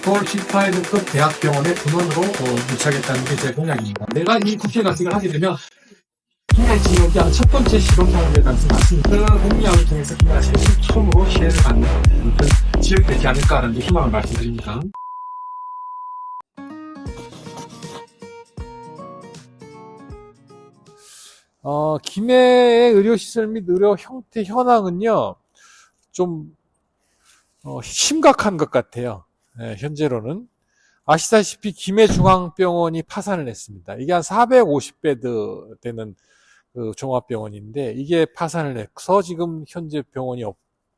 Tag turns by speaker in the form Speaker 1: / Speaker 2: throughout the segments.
Speaker 1: 서울 C5급 대학병원의 분원으로 유치하겠다는 게 제 공약입니다. 내가 이 국회 가직을 하게 되면 김해 지역이 첫 번째 시범사업에 당선했습니다. 그 공약을 통해서 김해가 처음으로 시혜를 받는 그런 지역이 되지 않을까라는 희망을 말씀드립니다.
Speaker 2: 김해의 의료시설 및 의료 형태 현황은요, 좀, 심각한 것 같아요. 네, 현재로는. 아시다시피 김해중앙병원이 파산을 했습니다. 이게 한 450베드 되는 그 종합병원인데, 이게 파산을 해서 지금 현재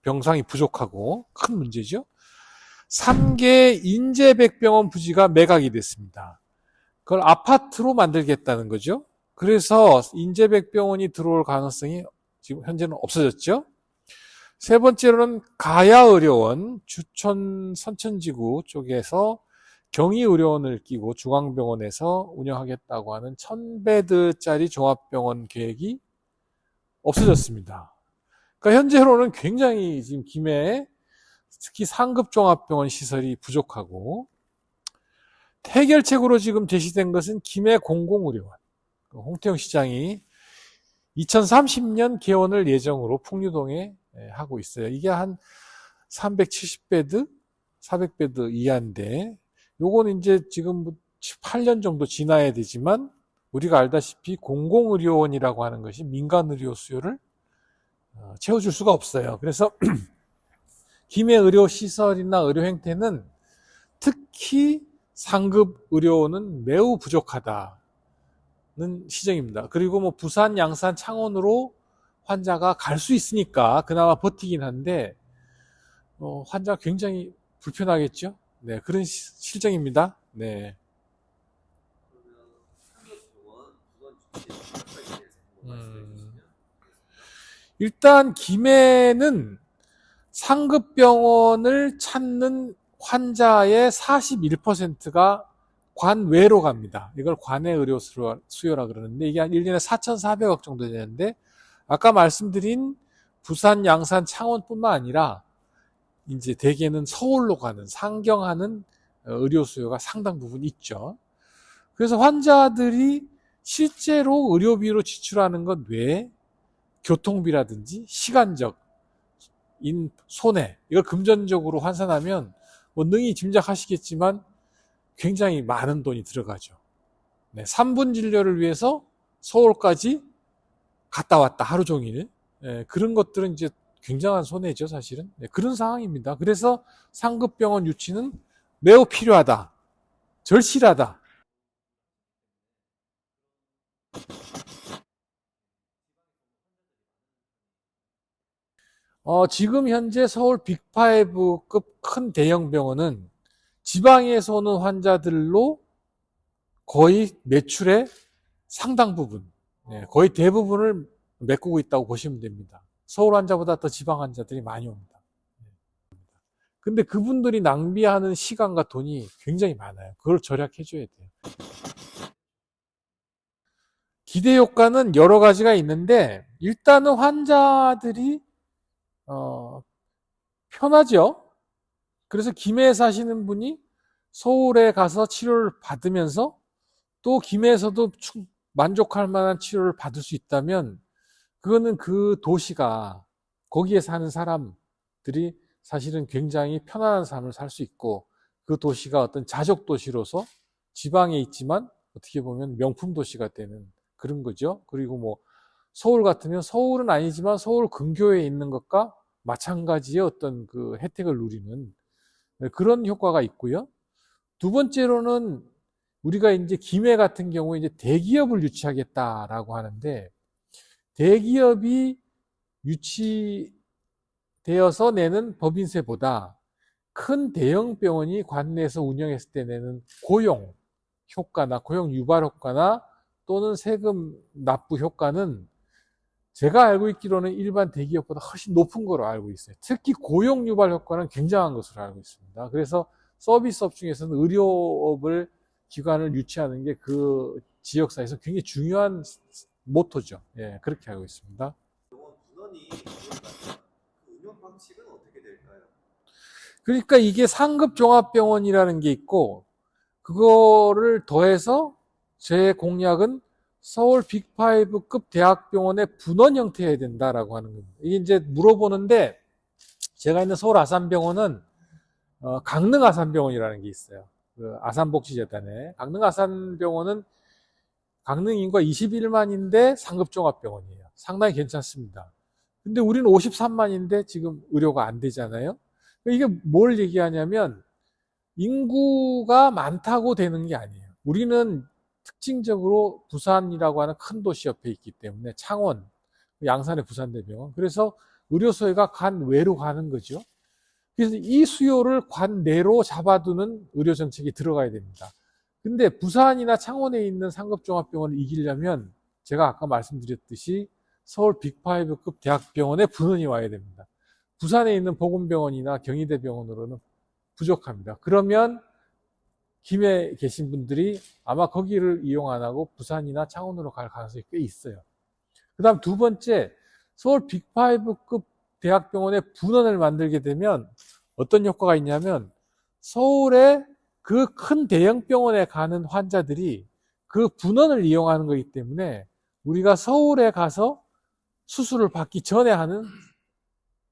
Speaker 2: 병상이 부족하고 큰 문제죠. 3개 인제백병원 부지가 매각이 됐습니다. 그걸 아파트로 만들겠다는 거죠. 그래서 인제백병원이 들어올 가능성이 지금 현재는 없어졌죠. 세 번째로는 가야의료원, 주천 선천지구 쪽에서 경희의료원을 끼고 중앙병원에서 운영하겠다고 하는 1000베드짜리 종합병원 계획이 없어졌습니다. 그러니까 현재로는 굉장히 지금 김해에 특히 상급 종합병원 시설이 부족하고, 해결책으로 지금 제시된 것은 김해 공공의료원. 홍태영 시장이 2030년 개원을 예정으로 풍류동에 하고 있어요. 이게 한 370베드, 400베드 이하인데, 요거는 이제 지금 8년 정도 지나야 되지만, 우리가 알다시피 공공의료원이라고 하는 것이 민간의료 수요를 채워줄 수가 없어요. 그래서 김해 의료시설이나 의료 행태는 특히 상급 의료원은 매우 부족하다는 시정입니다. 그리고 뭐 부산, 양산, 창원으로 환자가 갈 수 있으니까 그나마 버티긴 한데, 환자가 굉장히 불편하겠죠? 네, 그런 실정입니다. 네. 일단 김해는 상급병원을 찾는 환자의 41%가 관외로 갑니다. 이걸 관외 의료 수요라 그러는데, 이게 한 1년에 4,400억 정도 되는데, 아까 말씀드린 부산, 양산, 창원뿐만 아니라 이제 대개는 서울로 가는, 상경하는 의료 수요가 상당 부분 있죠. 그래서 환자들이 실제로 의료비로 지출하는 것 외에 교통비라든지 시간적 손해, 이걸 금전적으로 환산하면 뭐 능히 짐작하시겠지만 굉장히 많은 돈이 들어가죠. 네, 3분 진료를 위해서 서울까지 갔다 왔다 하루 종일, 그런 것들은 이제 굉장한 손해죠, 사실은. 네, 그런 상황입니다. 그래서 상급병원 유치는 매우 필요하다, 절실하다. 지금 현재 서울 빅5급 큰 대형 병원은 지방에서 오는 환자들로 거의 매출의 상당 부분, 거의 대부분을 메꾸고 있다고 보시면 됩니다. 서울 환자보다 더 지방 환자들이 많이 옵니다. 근데 그분들이 낭비하는 시간과 돈이 굉장히 많아요. 그걸 절약해줘야 돼요. 기대 효과는 여러 가지가 있는데, 일단은 환자들이 편하죠. 그래서 김해에 사시는 분이 서울에 가서 치료를 받으면서 또 김해에서도 만족할 만한 치료를 받을 수 있다면, 그거는 그 도시가, 거기에 사는 사람들이 사실은 굉장히 편안한 삶을 살 수 있고, 그 도시가 어떤 자족 도시로서 지방에 있지만 어떻게 보면 명품 도시가 되는 그런 거죠. 그리고 뭐 서울 같으면, 서울은 아니지만 서울 근교에 있는 것과 마찬가지의 어떤 그 혜택을 누리는 그런 효과가 있고요. 두 번째로는 우리가 이제 김해 같은 경우에 이제 대기업을 유치하겠다라고 하는데, 대기업이 유치되어서 내는 법인세보다 큰 대형 병원이 관내에서 운영했을 때 내는 고용 효과나 고용 유발 효과나 또는 세금 납부 효과는 제가 알고 있기로는 일반 대기업보다 훨씬 높은 거로 알고 있어요. 특히 고용 유발 효과는 굉장한 것으로 알고 있습니다. 그래서 서비스업 중에서는 의료업을 기관을 유치하는 게 그 지역사회에서 굉장히 중요한 모토죠. 예, 그렇게 알고 있습니다.
Speaker 3: 병원 분원이 운영 방식은 어떻게 될까요?
Speaker 2: 그러니까 이게 상급 종합병원이라는 게 있고, 그거를 더해서 제 공약은 서울 빅5급 대학병원의 분원 형태여야 된다라고 하는 겁니다. 이게 이제 물어보는데, 제가 있는 서울 아산병원은 강릉 아산병원이라는 게 있어요. 그 아산복지재단에. 강릉 아산병원은 강릉 인구가 21만인데 상급 종합병원이에요. 상당히 괜찮습니다. 근데 우리는 53만인데 지금 의료가 안 되잖아요. 이게 뭘 얘기하냐면 인구가 많다고 되는 게 아니에요. 우리는 특징적으로 부산이라고 하는 큰 도시 옆에 있기 때문에 창원, 양산의 부산대병원. 그래서 의료 소외가 관 외로 가는 거죠. 그래서 이 수요를 관 내로 잡아두는 의료 정책이 들어가야 됩니다. 근데 부산이나 창원에 있는 상급종합병원을 이기려면 제가 아까 말씀드렸듯이 서울 빅5급 대학병원에 분원이 와야 됩니다. 부산에 있는 보건병원이나 경희대병원으로는 부족합니다. 그러면 김해 계신 분들이 아마 거기를 이용 안 하고 부산이나 창원으로 갈 가능성이 꽤 있어요. 그 다음 두 번째, 서울 빅5급 대학병원의 분원을 만들게 되면 어떤 효과가 있냐면 서울의 그 큰 대형 병원에 가는 환자들이 그 분원을 이용하는 거기 때문에 우리가 서울에 가서 수술을 받기 전에 하는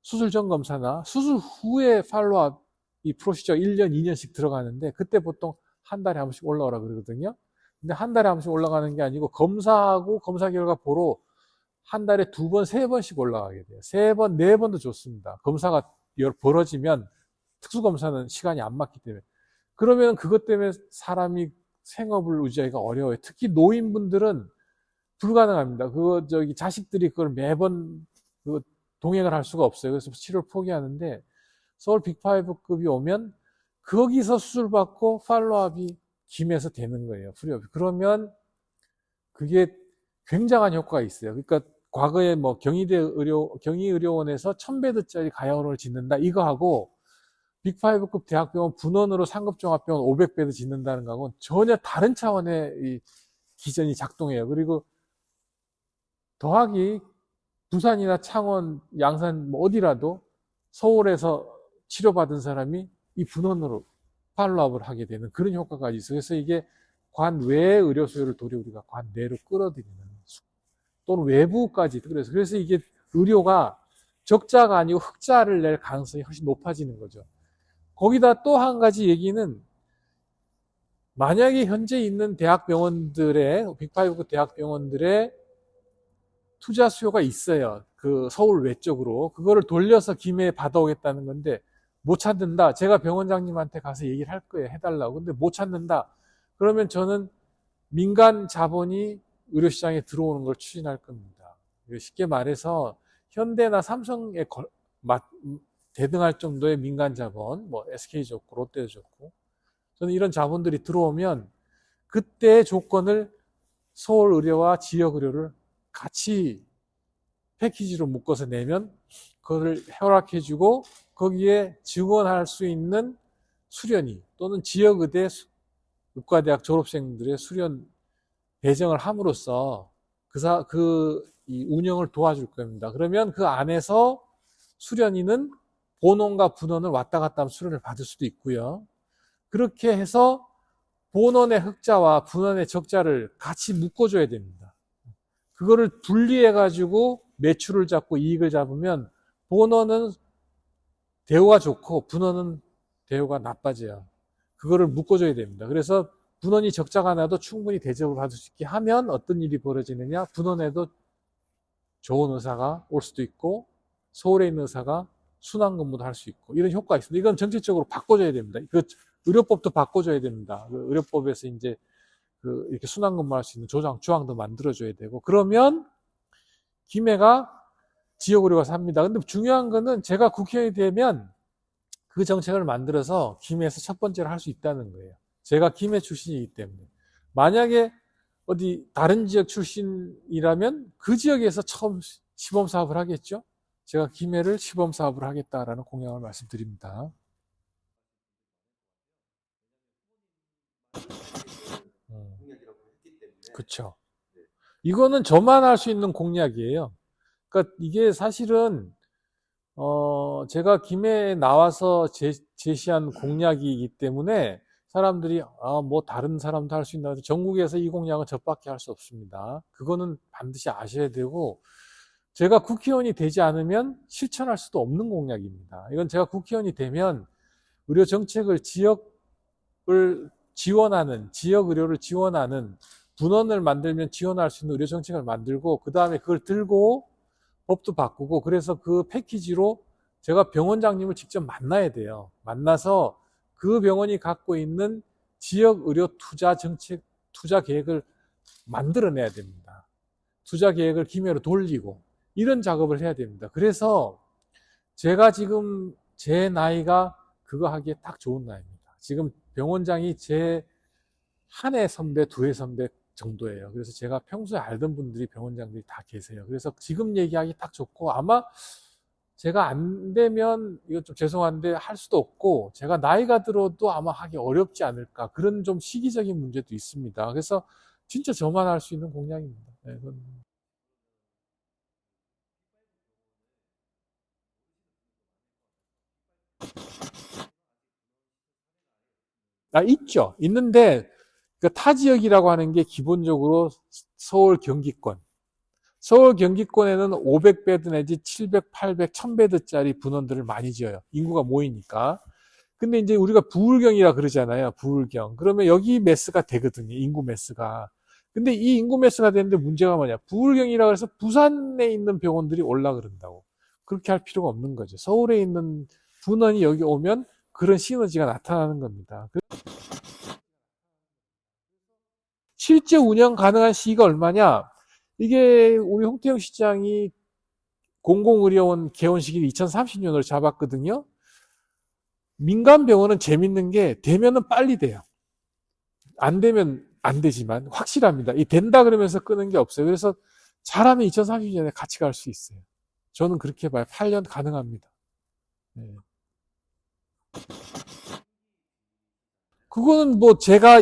Speaker 2: 수술 전 검사나 수술 후에 팔로업 이 프로시저 1년, 2년씩 들어가는데 그때 보통 한 달에 한 번씩 올라오라 그러거든요. 근데 한 달에 한 번씩 올라가는 게 아니고 검사하고 검사 결과 보러 한 달에 2번, 3번씩 올라가게 돼요. 3번, 4번도 좋습니다. 검사가 벌어지면 특수검사는 시간이 안 맞기 때문에. 그러면 그것 때문에 사람이 생업을 유지하기가 어려워요. 특히 노인분들은 불가능합니다. 자식들이 그걸 매번 동행을 할 수가 없어요. 그래서 치료를 포기하는데 서울 빅5급이 오면 거기서 수술받고 팔로업이 김에서 되는 거예요. 프리업이. 그러면 그게 굉장한 효과가 있어요. 그러니까 과거에 뭐 경희의료원에서 1000베드짜리 가야원을 짓는다 이거하고 빅5급 대학병원 분원으로 상급종합병원 500베드 짓는다는 거하고는 전혀 다른 차원의 이 기전이 작동해요. 그리고 더하기 부산이나 창원, 양산 뭐 어디라도 서울에서 치료받은 사람이 이 분원으로 팔로업을 하게 되는 그런 효과가 있어요. 그래서 이게 관 외의 의료 수요를 도리어 우리가 관 내로 끌어들이는 또는 외부까지 그래서 이게 의료가 적자가 아니고 흑자를 낼 가능성이 훨씬 높아지는 거죠. 거기다 또 한 가지 얘기는 만약에 현재 있는 대학병원들의 빅5 대학병원들의 투자 수요가 있어요. 그 서울 외쪽으로 그거를 돌려서 김해에 받아오겠다는 건데 못 찾는다. 제가 병원장님한테 가서 얘기를 할 거예요. 해달라고. 근데 못 찾는다. 그러면 저는 민간 자본이 의료시장에 들어오는 걸 추진할 겁니다. 쉽게 말해서 현대나 삼성에 대등할 정도의 민간 자본, 뭐 SK 좋고 롯데도 좋고 저는 이런 자본들이 들어오면 그때의 조건을 서울 의료와 지역 의료를 같이 패키지로 묶어서 내면 그거를 허락해주고 거기에 지원할 수 있는 수련의 또는 지역의대 의과대학 졸업생들의 수련 배정을 함으로써 이 운영을 도와줄 겁니다. 그러면 그 안에서 수련의는 본원과 분원을 왔다 갔다 하면 수련을 받을 수도 있고요. 그렇게 해서 본원의 흑자와 분원의 적자를 같이 묶어줘야 됩니다. 그거를 분리해가지고 매출을 잡고 이익을 잡으면 본원은 대우가 좋고 분원은 대우가 나빠져요. 그거를 묶어줘야 됩니다. 그래서 분원이 적자가 나도 충분히 대접을 받을 수 있게 하면 어떤 일이 벌어지느냐? 분원에도 좋은 의사가 올 수도 있고 서울에 있는 의사가 순환근무도 할 수 있고 이런 효과가 있습니다. 이건 정책적으로 바꿔줘야 됩니다. 그 의료법도 바꿔줘야 됩니다. 그 의료법에서 이제 이렇게 순환근무할 수 있는 조항도 만들어줘야 되고 그러면 김해가 지역의료가 삽니다. 근데 중요한 거는 제가 국회의원이 되면 그 정책을 만들어서 김해에서 첫 번째로 할 수 있다는 거예요. 제가 김해 출신이기 때문에. 만약에 어디 다른 지역 출신이라면 그 지역에서 처음 시범 사업을 하겠죠. 제가 김해를 시범 사업을 하겠다라는 공약을 말씀드립니다. 그렇죠. 이거는 저만 할 수 있는 공약이에요. 그러니까 이게 사실은 제가 김해에 나와서 제시한 공약이기 때문에 사람들이, 뭐 다른 사람도 할 수 있나. 전국에서 이 공약은 저밖에 할 수 없습니다. 그거는 반드시 아셔야 되고, 제가 국회의원이 되지 않으면 실천할 수도 없는 공약입니다. 이건 제가 국회의원이 되면 의료 정책을 지역을 지원하는, 지역 의료를 지원하는 분원을 만들면 지원할 수 있는 의료 정책을 만들고, 그 다음에 그걸 들고 법도 바꾸고, 그래서 그 패키지로 제가 병원장님을 직접 만나야 돼요. 만나서 그 병원이 갖고 있는 지역 의료 투자 정책, 투자 계획을 만들어내야 됩니다. 투자 계획을 김해로 돌리고, 이런 작업을 해야 됩니다. 그래서 제가 지금 제 나이가 그거 하기에 딱 좋은 나이입니다. 지금 병원장이 제 한 해 선배, 두 해 선배 정도예요. 그래서 제가 평소에 알던 분들이 병원장들이 다 계세요. 그래서 지금 얘기하기 딱 좋고, 아마 제가 안 되면 이거 좀 죄송한데 할 수도 없고, 제가 나이가 들어도 아마 하기 어렵지 않을까, 그런 좀 시기적인 문제도 있습니다. 그래서 진짜 저만 할 수 있는 공약입니다. 네, 있죠. 있는데 그 타 지역이라고 하는 게 기본적으로 서울 경기권. 서울 경기권에는 500베드 내지 700, 800, 1000베드짜리 분원들을 많이 지어요. 인구가 모이니까. 근데 이제 우리가 부울경이라 그러잖아요. 부울경. 그러면 여기 매스가 되거든요. 인구 매스가. 근데 이 인구 매스가 되는데 문제가 뭐냐? 부울경이라 그래서 부산에 있는 병원들이 올라 그런다고. 그렇게 할 필요가 없는 거죠. 서울에 있는 분원이 여기 오면 그런 시너지가 나타나는 겁니다. 실제 운영 가능한 시기가 얼마냐? 이게 우리 홍태영 시장이 공공의료원 개원 시기를 2030년으로 잡았거든요. 민간 병원은 재밌는 게 되면은 빨리 돼요. 안 되면 안 되지만 확실합니다. 이 된다 그러면서 끄는 게 없어요. 그래서 잘하면 2030년에 같이 갈 수 있어요. 저는 그렇게 봐요. 8년 가능합니다. 네. 그거는 뭐 제가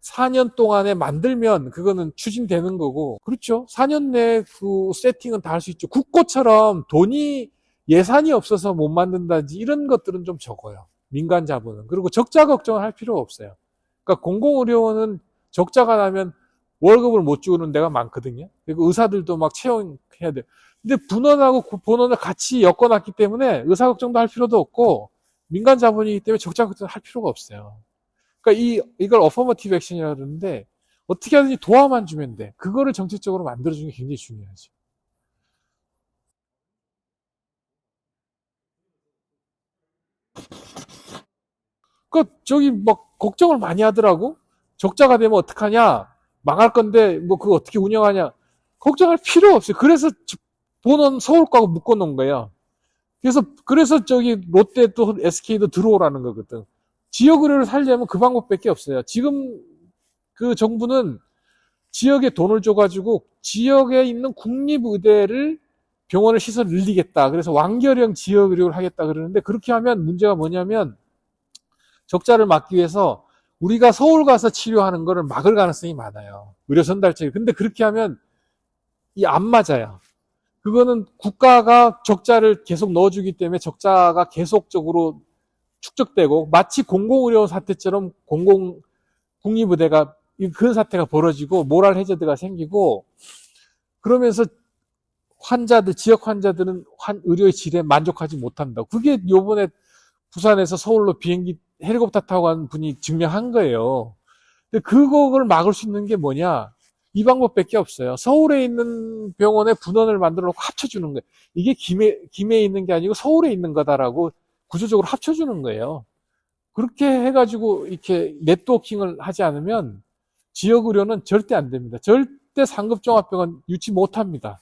Speaker 2: 4년 동안에 만들면 그거는 추진되는 거고, 그렇죠. 4년 내에 그 세팅은 다 할 수 있죠. 국고처럼 돈이 예산이 없어서 못 만든다든지 이런 것들은 좀 적어요. 민간 자본은. 그리고 적자 걱정을 할 필요가 없어요. 그러니까 공공의료원은 적자가 나면 월급을 못 주는 데가 많거든요. 그리고 의사들도 막 채용해야 돼요. 근데 분원하고 본원을 같이 엮어놨기 때문에 의사 걱정도 할 필요도 없고, 민간 자본이기 때문에 적자 걱정을 할 필요가 없어요. 그러니까 이걸 어퍼머티브 액션이라고 그러는데, 어떻게 하든지 도와만 주면 돼. 그거를 정책적으로 만들어주는 게 굉장히 중요하죠. 저기 막 걱정을 많이 하더라고. 적자가 되면 어떡하냐? 망할 건데 뭐 그거 어떻게 운영하냐? 걱정할 필요 없어요. 그래서 본원 서울과고 묶어놓은 거예요. 그래서 저기 롯데도 SK도 들어오라는 거거든. 지역 의료를 살려면 그 방법밖에 없어요. 지금 그 정부는 지역에 돈을 줘가지고 지역에 있는 국립의대를 병원을 시설 늘리겠다. 그래서 완결형 지역 의료를 하겠다 그러는데, 그렇게 하면 문제가 뭐냐면 적자를 막기 위해서 우리가 서울 가서 치료하는 거를 막을 가능성이 많아요. 의료 전달책이. 근데 그렇게 하면 안 맞아요. 그거는 국가가 적자를 계속 넣어주기 때문에 적자가 계속적으로 축적되고, 마치 공공의료 사태처럼 국립의대가 그런 사태가 벌어지고 모랄 해저드가 생기고, 그러면서 지역 환자들은 의료의 질에 만족하지 못한다. 그게 요번에 부산에서 서울로 비행기 헬리콥터 타고 간 분이 증명한 거예요. 근데 그걸 막을 수 있는 게 뭐냐? 이 방법밖에 없어요. 서울에 있는 병원에 분원을 만들어 놓고 합쳐주는 거예요. 이게 김해에 있는 게 아니고 서울에 있는 거다라고 구조적으로 합쳐주는 거예요. 그렇게 해가지고 이렇게 네트워킹을 하지 않으면 지역 의료는 절대 안 됩니다. 절대 상급종합병원 유치 못 합니다.